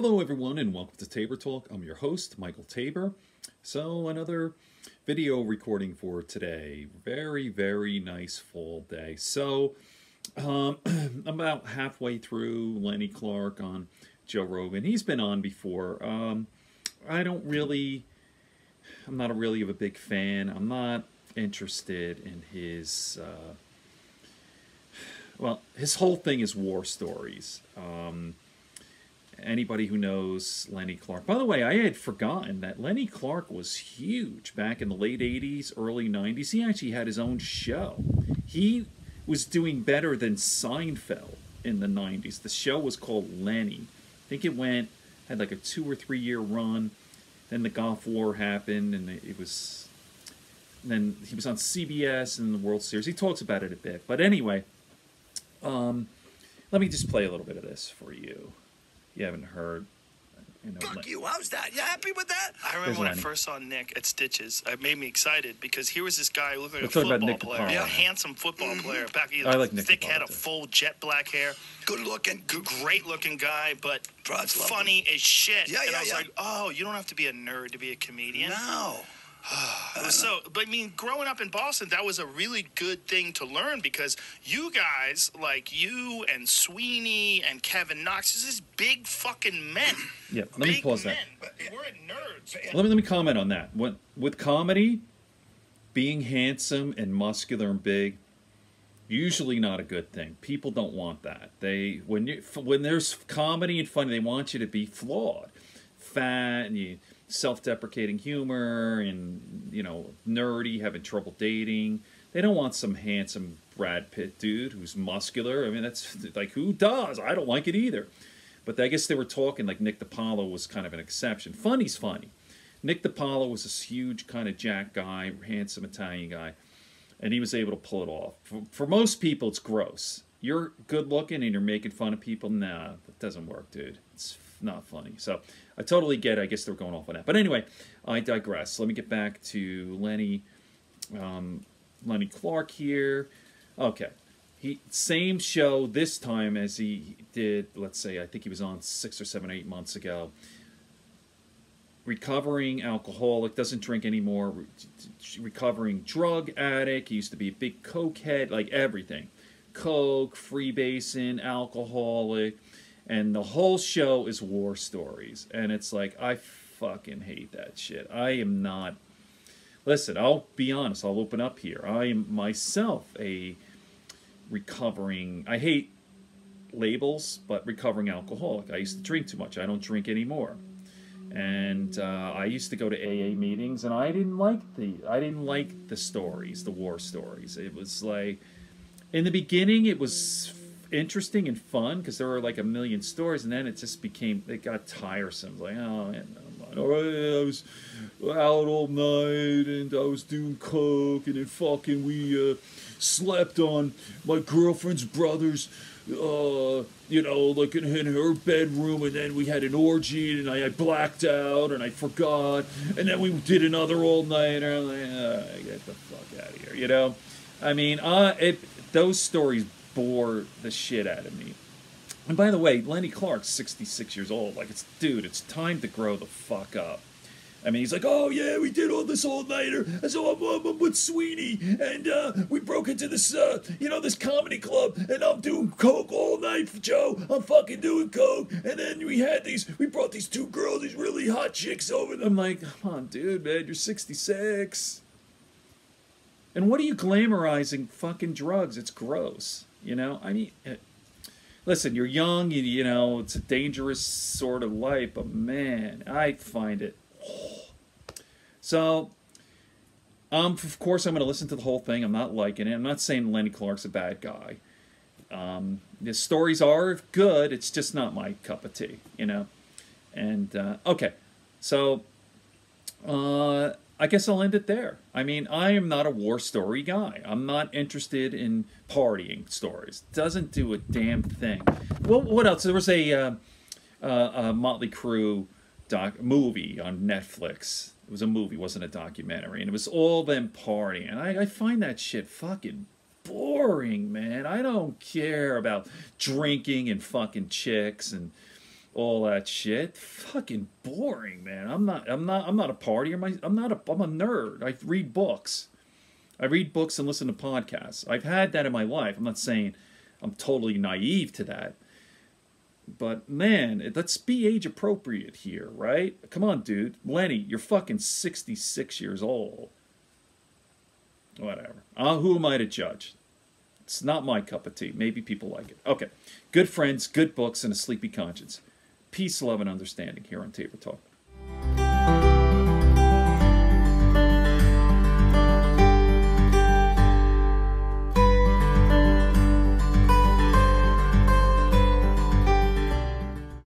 Hello everyone and welcome to Tabor Talk. I'm your host, Michael Tabor. So another video recording for today. Very nice fall day. So I'm about halfway through Lenny Clarke on Joe Rogan. He's been on before. I'm not really of a big fan. I'm not interested in his his whole thing is war stories. Anybody who knows Lenny Clarke. By the way, I had forgotten that Lenny Clarke was huge back in the late 80s, early 90s. He actually had his own show. He was doing better than Seinfeld in the 90s. The show was called Lenny. I think it had like a 2 or 3 year run. Then the Gulf War happened, and then he was on CBS in the World Series. He talks about it a bit. But anyway, let me just play a little bit of this for you. You haven't heard. Fuck you, how's that? You happy with that? I remember when I first saw Nick at Stitches, it made me excited because here was this guy who looked like a football player. A handsome football player. Back, I like Nick thick head, a full jet black hair. Good looking. Great looking guy, but funny as shit. Yeah, and I was like, oh, you don't have to be a nerd to be a comedian. No. But I mean, growing up in Boston, that was a really good thing to learn because you guys, like you and Sweeney and Kevin Knox, is this big fucking men. Yeah, let me pause that. We're nerds. Let me comment on that. With comedy, being handsome and muscular and big, usually not a good thing. People don't want that. When there's comedy and funny, they want you to be flawed, fat, and self-deprecating humor, and nerdy, having trouble dating. They don't want some handsome Brad Pitt dude who's muscular. I mean, that's like, who does? I don't like it either. But I guess they were talking like Nick DiPaolo was kind of an exception. Funny's funny. Nick DiPaolo was this huge kind of jack guy, handsome Italian guy, and he was able to pull it off. For most people, it's gross. You're good looking and you're making fun of people. Nah, that doesn't work, dude. It's not funny. So I totally get it. I guess they're going off on that. But anyway, I digress. Let me get back to Lenny Clarke here. Okay. Same show this time as he did, let's say, I think he was on 6 or 7, 8 months ago. Recovering alcoholic, doesn't drink anymore. Recovering drug addict. He used to be a big cokehead, like everything. Coke, freebasing, alcoholic. And the whole show is war stories. And it's like, I fucking hate that shit. I am not... Listen, I'll be honest. I'll open up here. I am myself a recovering... I hate labels, but recovering alcoholic. I used to drink too much. I don't drink anymore. And I used to go to AA meetings, and I didn't like the stories, the war stories. It was like... In the beginning, it was interesting and fun because there were like a million stories, and then it got tiresome. Like, oh, all right, I was out all night and I was doing coke, and then fucking we slept on my girlfriend's brother's like in her bedroom, and then we had an orgy, and I blacked out and I forgot, and then we did another all-nighter. I'm like, get the fuck out of here, I mean, those stories bore the shit out of me. And by the way, Lenny Clarke's 66 years old. Like, it's time to grow the fuck up. I mean, he's like, oh yeah, we did all this all-nighter, and so I'm with Sweeney, and we broke into this, this comedy club, and I'm doing coke all night for Joe. I'm fucking doing coke, and then we brought these 2 girls, these really hot chicks over. I'm like, come on, dude, man, you're 66. And what are you glamorizing fucking drugs? It's gross, I mean, listen, you're young, it's a dangerous sort of life, but man, I find it. So, of course, I'm going to listen to the whole thing. I'm not liking it. I'm not saying Lenny Clarke's a bad guy. The stories are good. It's just not my cup of tea, And, okay, so, I guess I'll end it there. I mean, I am not a war story guy. I'm not interested in partying stories. Doesn't do a damn thing. Well, what else? There was a Motley Crue movie on Netflix. It was a movie, wasn't a documentary, and it was all them partying. And I find that shit fucking boring, man. I don't care about drinking and fucking chicks and all that shit. Fucking boring, man. I'm not a partier. I'm a nerd. I read books. I read books and listen to podcasts. I've had that in my life. I'm not saying I'm totally naive to that. But, man, let's be age appropriate here, right? Come on, dude. Lenny, you're fucking 66 years old. Whatever. Who am I to judge? It's not my cup of tea. Maybe people like it. Okay. Good friends, good books, and a sleepy conscience. Peace, love, and understanding here on Tabor Talk.